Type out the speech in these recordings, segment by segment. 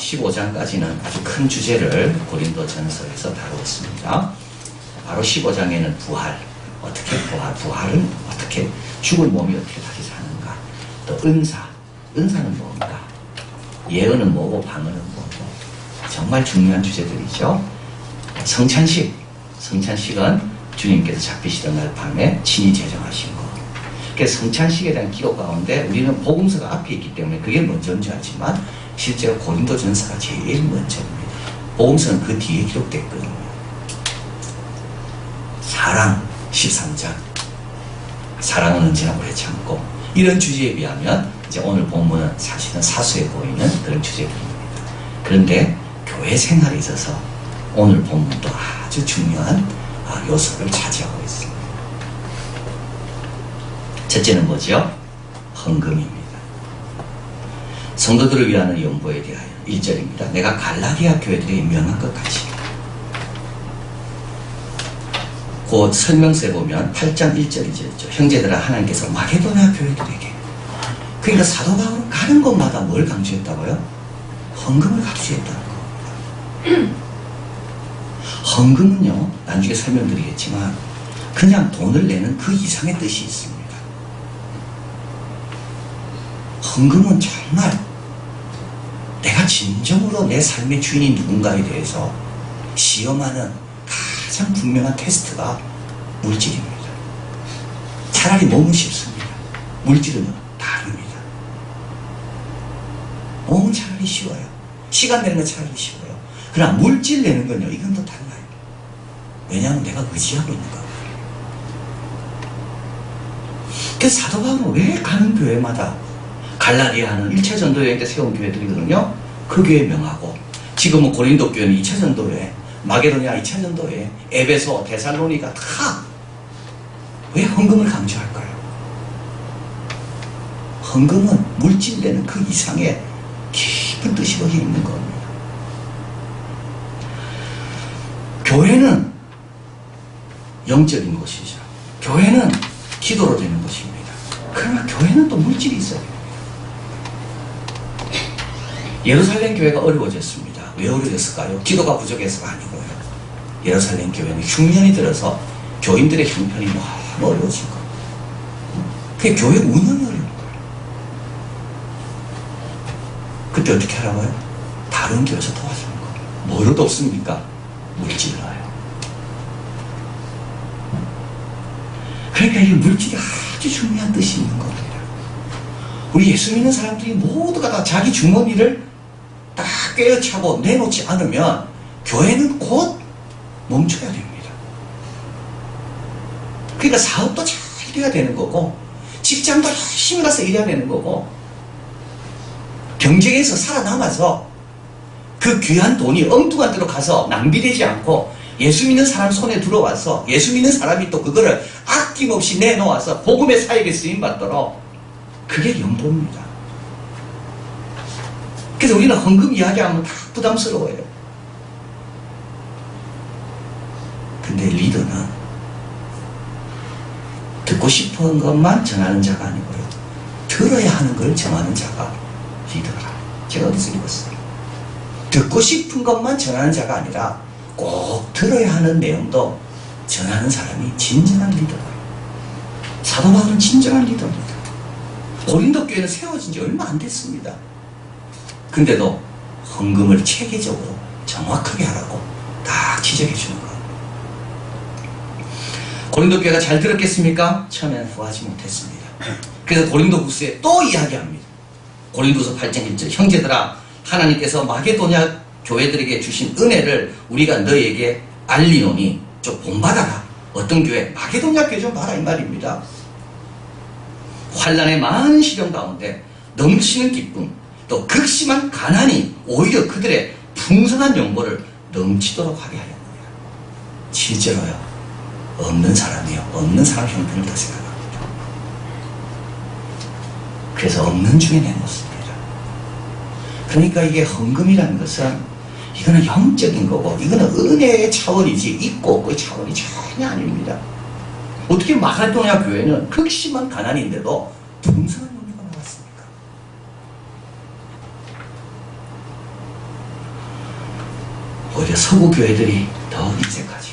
15장까지는 아주 큰 주제를 고린도전서에서 다루었습니다. 바로 15장에는 부활, 어떻게 부활은 어떻게, 죽은 몸이 어떻게 다시 사는가, 또 은사는 뭔가, 예언은 뭐고 방언은 뭐고, 정말 중요한 주제들이죠. 성찬식은 주님께서 잡히시던 날 밤에 친히 제정하신 것. 그래서 성찬식에 대한 기록 가운데 우리는 복음서가 앞에 있기 때문에 그게 먼저인 줄 알지만 실제로 고린도전서가 제일 먼저입니다. 복음서는 그 뒤에 기록됐거든요. 사랑 13장, 사랑은 언제나 오래 참고, 이런 주제에 비하면 이제 오늘 본문은 사실은 사소해 보이는 그런 주제들입니다. 그런데 교회 생활에 있어서 오늘 본문도 아주 중요한 요소를 차지하고 있습니다. 첫째는 뭐죠? 헌금입니다. 성도들을 위하는 연보에 대하여 1절입니다. 내가 갈라디아 교회들에게 명한 것 같이. 그 설명서에 보면 8장 1절이죠. 형제들아, 하나님께서 마게도냐 교회들에게. 그러니까 사도 바울은 가는 곳마다 뭘 강조했다고요? 헌금을 강조했다는 겁니다. 헌금은요, 나중에 설명드리겠지만 그냥 돈을 내는 그 이상의 뜻이 있습니다. 헌금은 정말 내가 진정으로 내 삶의 주인이 누군가에 대해서 시험하는 가장 분명한 테스트가 물질입니다. 차라리 몸은 쉽습니다. 물질은 다릅니다. 몸은 차라리 쉬워요. 시간 내는 건 차라리 쉬워요. 그러나 물질 내는 건요, 이건 또 달라요. 왜냐하면 내가 의지하고 있는 거예요. 그래서 사도 바울은 왜 가는 교회마다, 갈라디아는 1차 전도여행 때 세운 교회들이거든요. 그 교회 명하고, 지금은 고린도 교회는 2차 전도여행, 마게도냐 2차 전도여행, 에베소, 데살로니가 다 왜 헌금을 강조할까요? 헌금은 물질 내는 그 이상의 깊은 뜻이 거기에 있는 겁니다. 교회는 영적인 곳이죠. 교회는 기도로 되는 곳입니다. 그러나 교회는 또 물질이 있어야 됩니다. 예루살렘 교회가 어려워졌습니다. 왜 어려워졌을까요? 기도가 부족해서가 아니고요. 예루살렘 교회는 흉년이 들어서 교인들의 형편이 너무 어려워진 거예요. 그게 교회 운영이 어려운 거예요. 그때 어떻게 하라고요? 다른 교회에서 도와주는 거예요. 뭐로 돕습니까? 물질로요. 그러니까 이 물질이 아주 중요한 뜻이 있는 겁니다. 우리 예수 믿는 사람들이 모두가 다 자기 주머니를 딱 꿰어차고 내놓지 않으면 교회는 곧 멈춰야 됩니다. 그러니까 사업도 잘 해야 되는 거고, 직장도 열심히 가서 일해야 되는 거고, 경쟁에서 살아남아서 그 귀한 돈이 엉뚱한 데로 가서 낭비되지 않고 예수 믿는 사람 손에 들어와서 예수 믿는 사람이 또 그거를 아낌없이 내놓아서 복음의 사역에 쓰임받도록, 그게 연보입니다. 그래서 우리는 헌금 이야기하면 다 부담스러워요. 근데 리더는 듣고 싶은 것만 전하는 자가 아니고요, 들어야 하는 걸 전하는 자가 리더라. 제가 어디서 읽었어요? 듣고 싶은 것만 전하는 자가 아니라 꼭 들어야 하는 내용도 전하는 사람이 진정한 리더다. 사도 바울은 진정한 리더입니다. 고린도 교회는 세워진 지 얼마 안 됐습니다. 근데도 헌금을 체계적으로 정확하게 하라고 딱 지적해 주는 거예요. 고린도 교회가 잘 들었겠습니까? 처음에는 후하지 못했습니다. 그래서 고린도 후서에 또 이야기합니다. 고린도서 8장 1절, 형제들아, 하나님께서 마게도냐 교회들에게 주신 은혜를 우리가 너희에게 알리노니 좀 본받아라. 어떤 교회? 마게도냐 교회 좀 봐라, 이 말입니다. 환난의 많은 시련 가운데 넘치는 기쁨, 또 극심한 가난이 오히려 그들의 풍성한 연보를 넘치도록 하게 하였느니라. 실제로요, 없는 사람이요, 없는 사람 형편을 더 생각합니다. 그래서 없는 중에 내놓습니다. 그러니까 이게 헌금이라는 것은, 이거는 영적인 거고, 이거는 은혜의 차원이지 있고 없고의 차원이 전혀 아닙니다. 어떻게 마게도냐 교회는 극심한 가난인데도 풍성한 연보가 나왔습니까? 오히려 서구 교회들이 더 인색하지.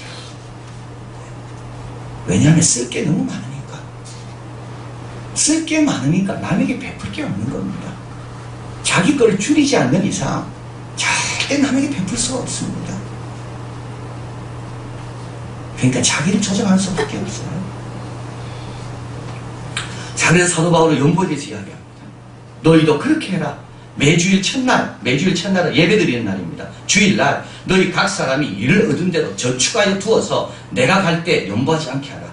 왜냐하면 쓸 게 너무 많으니까. 쓸 게 많으니까 남에게 베풀 게 없는 겁니다. 자기 걸 줄이지 않는 이상 절대 남에게 베풀 수가 없습니다. 그러니까 자기를 조정할 수밖에 없어요. 자, 그래서 사도 바울은 연보에 대해서 이야기합니다. 너희도 그렇게 해라. 매주일 첫날은 예배드리는 날입니다. 주일날 너희 각 사람이 일을 얻은 대로 저축하여 두어서 내가 갈 때 연보하지 않게 하라.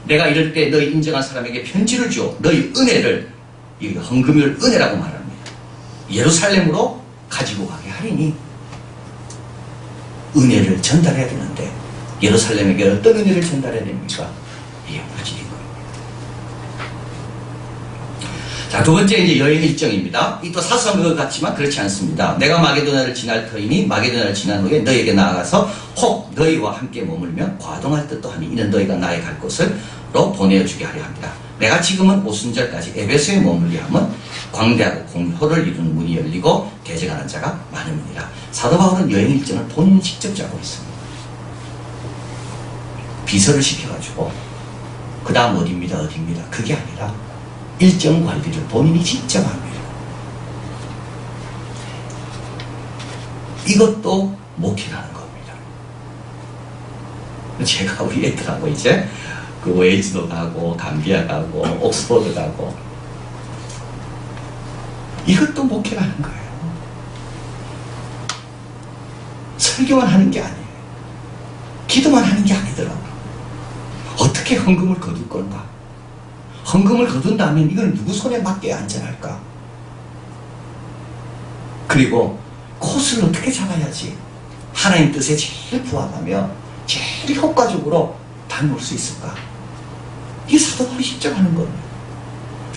내가 이럴 때 너희 인정한 사람에게 편지를 주어 너희 은혜를, 이 헌금을 은혜라고 말합니다. 예루살렘으로 가지고 가게 하리니 은혜를 전달해야 되는데 예루살렘에게 어떤 은혜를 전달해야 됩니까? 이게 물질인 겁니다. 자, 두 번째 이제 여행 일정입니다. 이 또 사소한 것 같지만 그렇지 않습니다. 내가 마게도냐를 지날 터이니 마게도냐를 지난 후에 너희에게 나아가서 혹 너희와 함께 머물면 과동할 뜻도 하니 이는 너희가 나의 갈 곳으로 보내어주게 하려 합니다. 내가 지금은 오순절까지 에베소에 머물게 하면 광대하고 공효를 이루는 문이 열리고 대적하는 자가 많음이니라. 사도 바울은 여행 일정을 본인이 직접 짜고 있습니다. 비서를 시켜가지고 그 다음 어디입니다 그게 아니라 일정 관리를 본인이 직접 합니다. 이것도 목회라는 겁니다. 제가 우리 애들하고 이제 그 웨이즈도 가고 감비아 가고 옥스퍼드 가고 이것도 목회라는 거예요. 설교만 하는 게 아니에요. 기도만 하는 게 아니더라고요. 어떻게 헌금을 거둘 건가? 헌금을 거둔다면 이걸 누구 손에 맡겨야 안전할까? 그리고 코스를 어떻게 잡아야지 하나님 뜻에 제일 부합하며 제일 효과적으로 다녀올 수 있을까? 이게 사도 바울이 직접 하는 겁니다.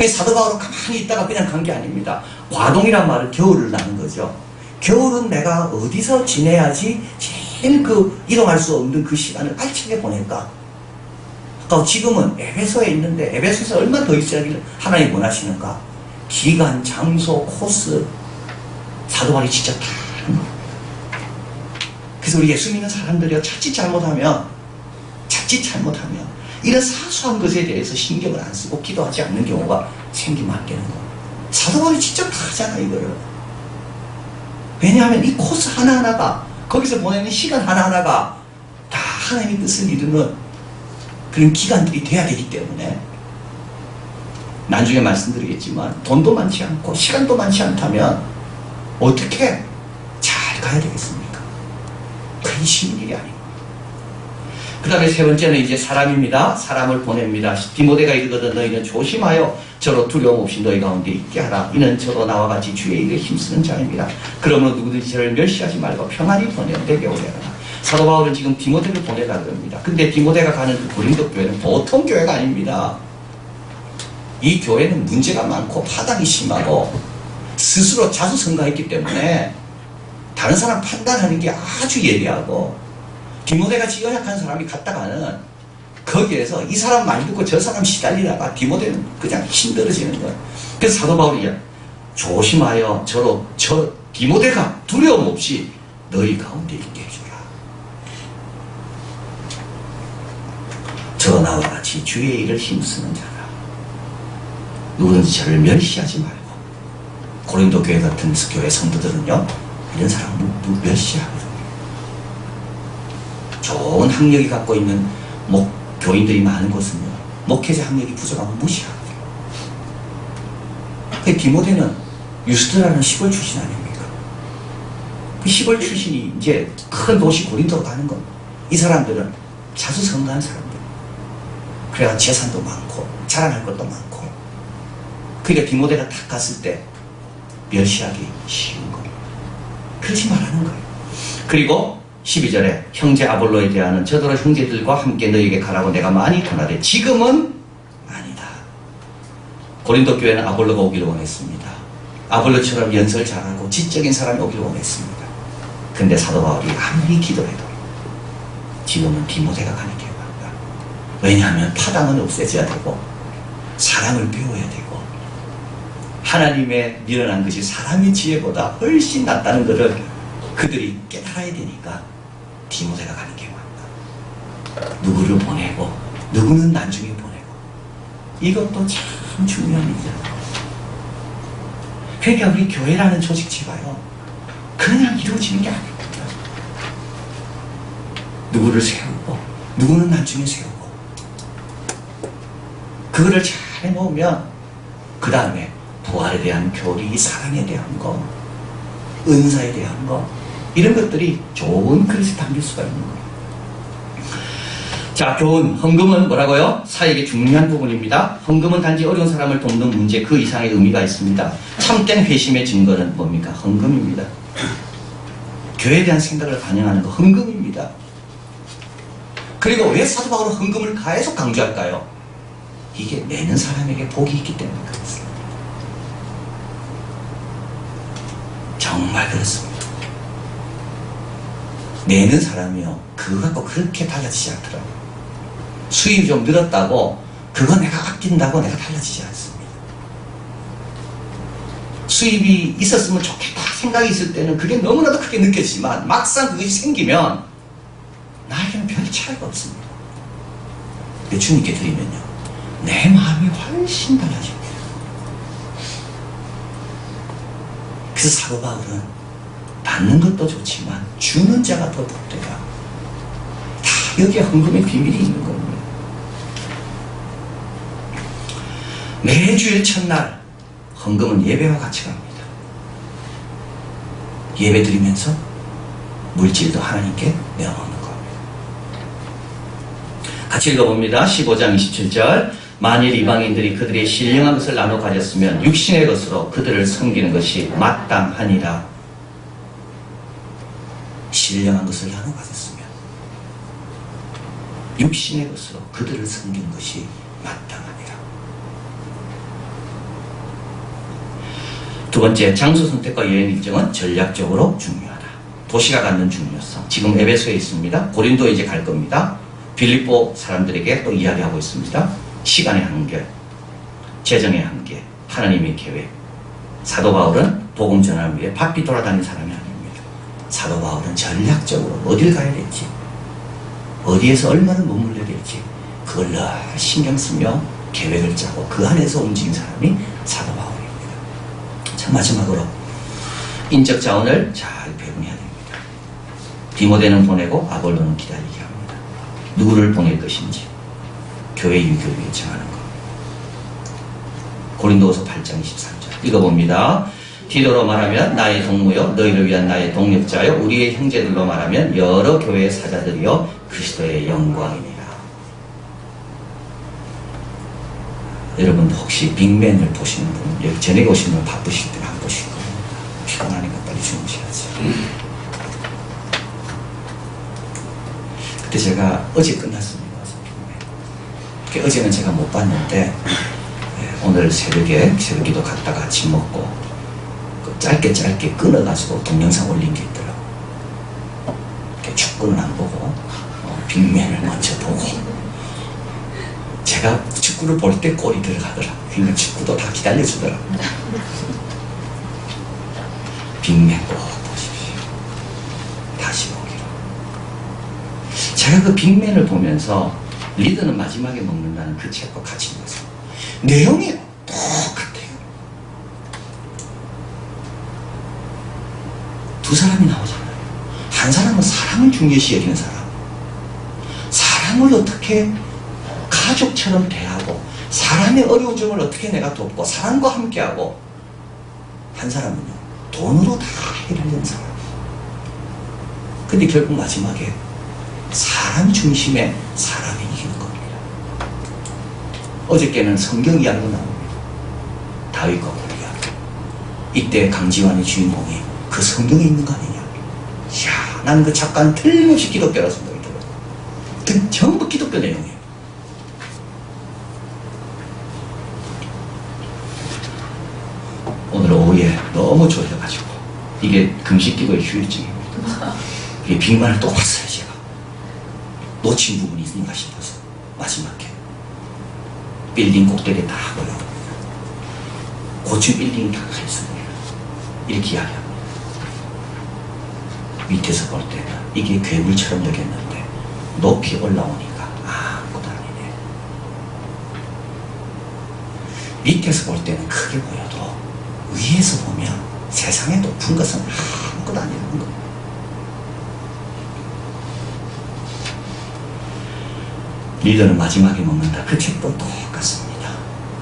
사도 바울은 가만히 있다가 그냥 간 게 아닙니다. 과동이란 말은 겨울을 나는 거죠. 겨울은 내가 어디서 지내야지 제일 이동할 수 없는 그 시간을 알차게 보낼까? 지금은 에베소에 있는데 에베소에서 얼마나 더 있어야길 하나님 원하시는가? 기간, 장소, 코스 사도 바울이 직접 다 하는 거예요. 그래서 우리 예수 믿는 사람들이요, 자칫 잘못하면 이런 사소한 것에 대해서 신경을 안 쓰고 기도하지 않는 경우가 생기면 안 되는 거예요. 사도 바울이 직접 다 하잖아 이거를. 왜냐하면 이 코스 하나하나가, 거기서 보내는 시간 하나하나가 다 하나님의 뜻을 이루는 그런 기간들이 돼야 되기 때문에, 나중에 말씀드리겠지만 돈도 많지 않고 시간도 많지 않다면 어떻게 잘 가야 되겠습니까? 그게 쉬운 일이 아니고. 그 다음에 세 번째는 이제 사람입니다. 사람을 보냅니다. 디모데가 이르거든 너희는 조심하여 저로 두려움 없이 너희 가운데 있게 하라. 이는 저도 나와 같이 주의 일에 힘쓰는 자입니다. 그러므로 누구든지 저를 멸시하지 말고 평안히 번영되게 오게 하라. 사도 바울은 지금 디모데를 보내라 그럽니다. 근데 디모데가 가는 그 고린도 교회는 보통 교회가 아닙니다. 이 교회는 문제가 많고 파당이 심하고 스스로 자수성가했기 때문에 다른 사람 판단하는 게 아주 예리하고, 디모데가 지연약한 사람이 갔다가는 거기에서 이 사람 말 듣고 저 사람 시달리다가 디모데는 그냥 힘들어지는 거예요. 그래서 사도 바울이 조심하여 저 디모데가 두려움 없이 너희 가운데 있게 해주라. 저 나와 같이 주의 일을 힘쓰는 자라. 누구든지 저를 멸시하지 말고. 고린도 교회 같은 교회 성도들은요, 이런 사람을 멸시하거든요. 좋은 학력이 갖고 있는 교인들이 많은 곳은요, 목회자 학력이 부족하면 무시하거든요. 그 디모데는 유스드라는 시골 출신 아닙니까? 그 시골 출신이 이제 큰 도시 고린도로 가는 겁니다. 이 사람들은 자수성가한 사람들. 그래야 재산도 많고 자랑할 것도 많고. 그러니까 디모데가 딱 갔을 때 멸시하기 쉬운 거예요. 그러지 말라는 거예요. 그리고 12절에 형제 아볼로에 대하는 저더러 형제들과 함께 너희에게 가라고 내가 많이 권하되 지금은 아니다. 고린도 교회는 아볼로가 오기를 원했습니다. 아볼로처럼 연설 잘하고 지적인 사람이 오기를 원했습니다. 근데 사도 바울이 아무리 기도해도 지금은 디모데가 가는 게 맞다. 왜냐하면 파당은 없애져야 되고 사랑을 배워야 되고 하나님의 미련한 것이 사람의 지혜보다 훨씬 낫다는 것을 그들이 깨달아야 되니까 디모데가 가는 게 많다. 누구를 보내고 누구는 나중에 보내고 이것도 참 중요한 일이야. 그러니까 우리 교회라는 조직체가요 그냥 이루어지는 게 아닙니다. 누구를 세우고 누구는 나중에 세우고 그거를 잘 해놓으면 그 다음에 부활에 대한 교리, 사랑에 대한 거, 은사에 대한 거 이런 것들이 좋은 그릇에 담길 수가 있는 거예요. 자, 교훈. 헌금은 뭐라고요? 사역의 중요한 부분입니다. 헌금은 단지 어려운 사람을 돕는 문제 그 이상의 의미가 있습니다. 참된 회심의 증거는 뭡니까? 헌금입니다. 교회에 대한 생각을 반영하는 거 헌금입니다. 그리고 왜 사도 바울은 헌금을 계속 강조할까요? 이게 내는 사람에게 복이 있기 때문에 그렇습니다. 정말 그렇습니다. 내는 사람이요 그거 갖고 그렇게 달라지지 않더라고요. 수입이 좀 늘었다고 그거 내가 아낀다고 내가 달라지지 않습니다. 수입이 있었으면 좋겠다 생각이 있을 때는 그게 너무나도 크게 느껴지지만 막상 그것이 생기면 나에게는 별 차이가 없습니다. 주님께 드리면요 내 마음이 훨씬 달라집니다. 그래서 사도 바울은 받는 것도 좋지만 주는 자가 더 복되다. 다 여기에 헌금의 비밀이 있는 겁니다. 매주일 첫날 헌금은 예배와 같이 갑니다. 예배 드리면서 물질도 하나님께 내어놓는 겁니다. 같이 읽어봅니다. 15장 27절 만일 이방인들이 그들의 신령한 것을 나눠 가졌으면 육신의 것으로 그들을 섬기는 것이 마땅하니라. 신령한 것을 나눠 가졌으면 육신의 것으로 그들을 섬기는 것이 마땅하니라. 두 번째, 장소 선택과 여행 일정은 전략적으로 중요하다. 도시가 갖는 중요성. 지금 에베소에 있습니다. 고린도에 이제 갈 겁니다. 빌립보 사람들에게 또 이야기하고 있습니다. 시간의 한계, 재정의 한계, 하나님의 계획. 사도 바울은 복음 전환을 위해 바삐 돌아다니는 사람이 아닙니다. 사도 바울은 전략적으로 어딜 가야 될지, 어디에서 얼마나 머물러야 될지 그걸 늘 신경 쓰며 계획을 짜고 그 안에서 움직인 사람이 사도 바울입니다. 자, 마지막으로 인적 자원을 잘 배분해야 됩니다. 디모데는 보내고 아볼로는 기다리게 합니다. 누구를 보낼 것인지 교회 유교를 위해 정하는 것. 고린도후서 8장 23절 읽어봅니다. 디도로 말하면 나의 동무요 너희를 위한 나의 동력자요 우리의 형제들로 말하면 여러 교회의 사자들이요 그리스도의 영광이니라. 여러분 혹시 빅맨을 보시는 분 여기 저녁에 오시면 바쁘실 때는 안 보실 겁니다. 피곤하니까 빨리 주무셔야지. 그때 제가 어제 끝났습니다. 어제는 제가 못 봤는데 오늘 새벽에 새벽기도 갔다가 아침 먹고 짧게 끊어가지고 동영상 올린 게 있더라고요. 축구는 안 보고 빅맨을 먼저 보고 제가 축구를 볼 때 골이 들어가더라고요. 그러니까 축구도 다 기다려주더라고요. 빅맨 꼭 보십시오. 다시 보기로. 제가 그 빅맨을 보면서 리더는 마지막에 먹는다는 그 책과 같이 읽었어요. 내용이 똑같아요. 두 사람이 나오잖아요. 한 사람은 사람을 중요시 여기는 사람. 사람을 어떻게 가족처럼 대하고 사람의 어려운 점을 어떻게 내가 돕고 사람과 함께하고 한 사람은요. 돈으로 다 해결하는 사람. 근데 결국 마지막에 사람 중심의 사람이 이기는 겁니다. 어저께는 성경 이야기도 나옵니다. 다윗과 골리앗. 이때 강지환의 주인공이 그 성경에 있는 거 아니냐. 이야, 나는 그 작가는 틀림없이 기독교라고 생각이 들어요. 그 전부 기독교 내용이에요. 오늘 오후에 너무 졸려가지고 이게 금식기도의 휴일증입니다. 이게 빅만을 또 봤어요. 제가 놓친 부분이 있는가 싶어서 마지막에 빌딩 꼭대기에 다 올라옵니다. 고층 빌딩 다 있습니다. 이렇게 이야기합니다. 밑에서 볼 때는 이게 괴물처럼 여겼는데 높이 올라오니까 아무것도 아니네. 밑에서 볼 때는 크게 보여도 위에서 보면 세상에 높은 것은 아무것도 아니라는 거예요. 리더는 마지막에 먹는다. 그 책도 똑같습니다.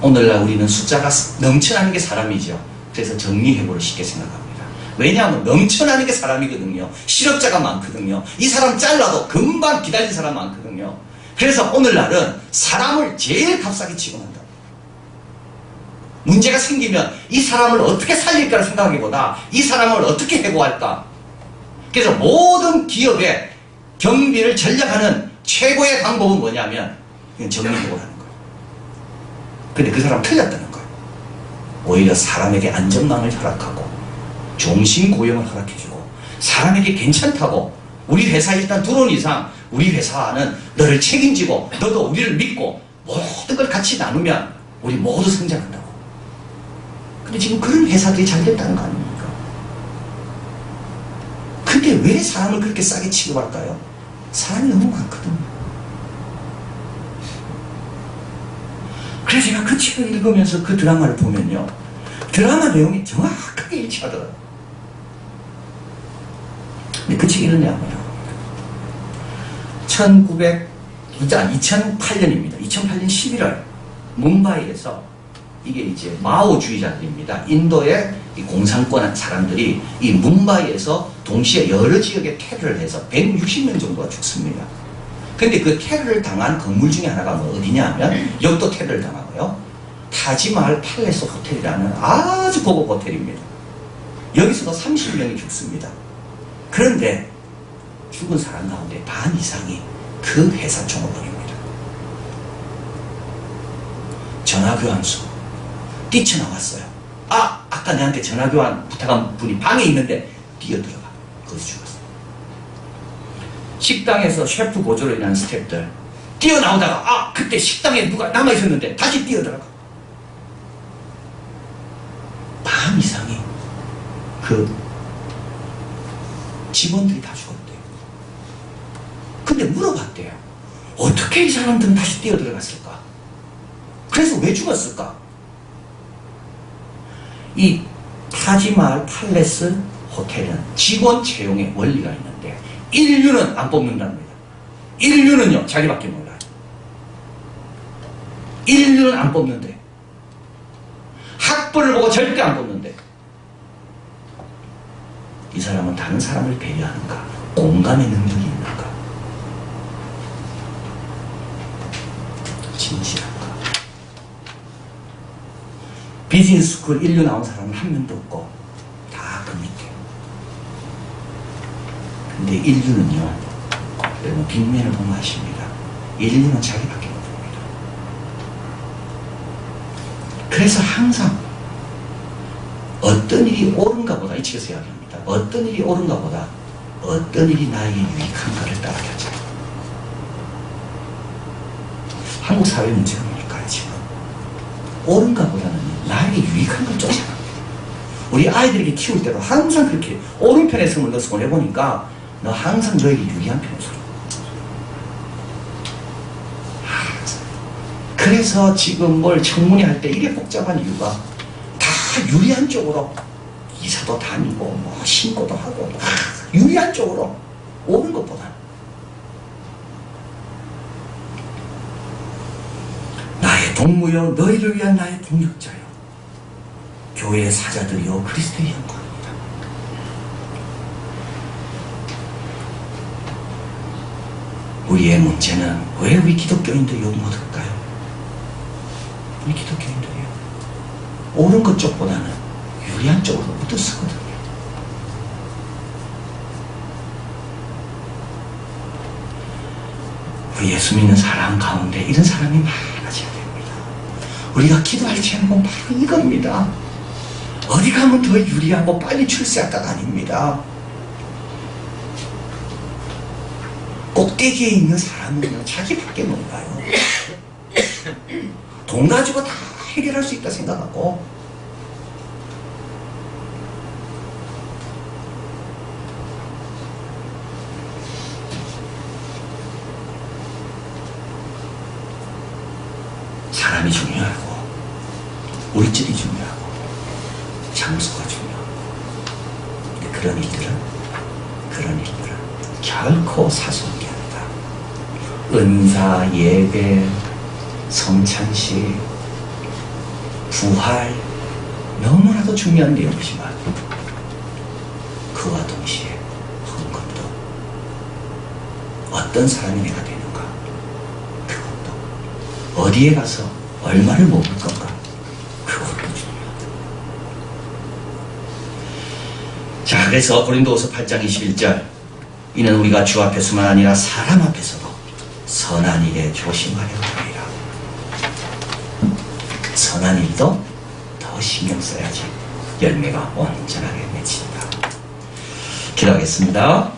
오늘날 우리는 숫자가 넘쳐나는 게 사람이죠. 그래서 정리해보를 쉽게 생각합니다. 왜냐하면 넘쳐나는 게 사람이거든요. 실업자가 많거든요. 이 사람 잘라도 금방 기다린 사람 많거든요. 그래서 오늘날은 사람을 제일 값싸게 취급한다. 문제가 생기면 이 사람을 어떻게 살릴까를 생각하기보다 이 사람을 어떻게 해고할까. 그래서 모든 기업의 경비를 전략하는 최고의 방법은 뭐냐면 정리해고를 하는 거예요. 근데 그 사람 틀렸다는 거예요. 오히려 사람에게 안전망을 허락하고 종신고용을 허락해주고 사람에게 괜찮다고 우리 회사에 일단 들어온 이상 우리 회사는 너를 책임지고 너도 우리를 믿고 모든 걸 같이 나누면 우리 모두 성장한다고. 근데 지금 그런 회사들이 잘 됐다는 거 아닙니까? 근데 왜 사람을 그렇게 싸게 취급할까요? 사람이 너무 많거든요. 그래서 제가 그 책을 읽으면서 그 드라마를 보면요, 드라마 내용이 정확하게 일치하더라고요. 근데 그 책이 이런 내용이에요. 2008년입니다. 2008년 11월 뭄바이에서 이게 이제 마오주의자들입니다. 인도의 이 공산권 사람들이 이 뭄바이에서 동시에 여러 지역에 테러를 해서 160명 정도가 죽습니다. 근데 그 테러를 당한 건물 중에 하나가 뭐 어디냐 하면 여기도 테러를 당하고요. 타지마할 팔레스 호텔이라는 아주 고급 호텔입니다. 여기서도 30명이 죽습니다. 그런데 죽은 사람 가운데 반 이상이 그 회사 종업원입니다. 전화교환소 뛰쳐나왔어요. 아까 내한테 전화교환 부탁한 분이 방에 있는데 뛰어들어가. 거기서 죽었어요. 식당에서 셰프 보조로 일하는 스태프들 뛰어나오다가 그때 식당에 누가 남아있었는데 다시 뛰어들어가. 반 이상이 그 직원들이 다 죽었대요. 근데 물어봤대요. 어떻게 이 사람들은 다시 뛰어들어갔을까? 그래서 왜 죽었을까? 이 타지마할 팔레스 호텔은 직원 채용의 원리가 있는데 인류는 안 뽑는답니다. 인류는요 자기밖에 몰라요. 인류는 안 뽑는데 학벌을 보고 절대 안 뽑는데 이 사람은 다른 사람을 배려하는가? 공감의 능력이 있는가? 진실한가? 비즈니스 스쿨 인류 나온 사람은 한 명도 없고 다 그 밑에. 근데 인류는요, 여러분 빅맨을 보면 아십니다. 인류는 자기밖에 못 봅니다. 그래서 항상 어떤 일이 옳은가 보다, 이 책에서 이야기합니다. 어떤 일이 옳은가 보다 어떤 일이 나에게 유익한가를 따라가자. 한국 사회 문제가 뭘까요 지금? 옳은가 보다는 나에게 유익한 걸 쫓아갑니다. 우리 아이들에게 키울 때도 항상 그렇게 옳은 편에 서면 너 손해보니까 너 항상 저에게 유리한 편에 서라. 그래서 지금 뭘 청문회 할 때 이게 복잡한 이유가 다 유리한 쪽으로 이사도 다니고 뭐 신고도 하고 유리한 쪽으로 옳은 것보다 나의 동무여 너희를 위한 나의 동력자여 교회의 사자들이여 그리스도의 영광입니다. 우리의 문제는 왜 우리 기독교인들이 욕 못할까요? 우리 기독교인들이요 옳은 것 쪽보다는 유리한 쪽으로 묻어 쓰거든요. 우리 예수 믿는 사람 가운데 이런 사람이 많아져야 됩니다. 우리가 기도할 제목은 바로 이겁니다. 어디 가면 더 유리하고 빨리 출세할까가 아닙니다. 꼭대기에 있는 사람은요 자기밖에 몰라요. 돈 가지고 다 해결할 수 있다 생각하고 사람이 중요하고 물질이 중요하고 장소가 중요하고 근데 그런 일들은 결코 사소한 게 아니다. 은사, 예배, 성찬식, 부활 너무나도 중요한 내용이지만 그와 동시에 헌금도 어떤 사람이 내가 되는가, 그것도 어디에 가서 얼마를 먹을 건가, 그것도 중요하다. 자, 그래서 고린도후서 8장 21절 이는 우리가 주 앞에서만 아니라 사람 앞에서도 선한 일에 조심하려고 합니다. 선한 일도 더 신경 써야지 열매가 온전하게 맺힌다. 기도하겠습니다.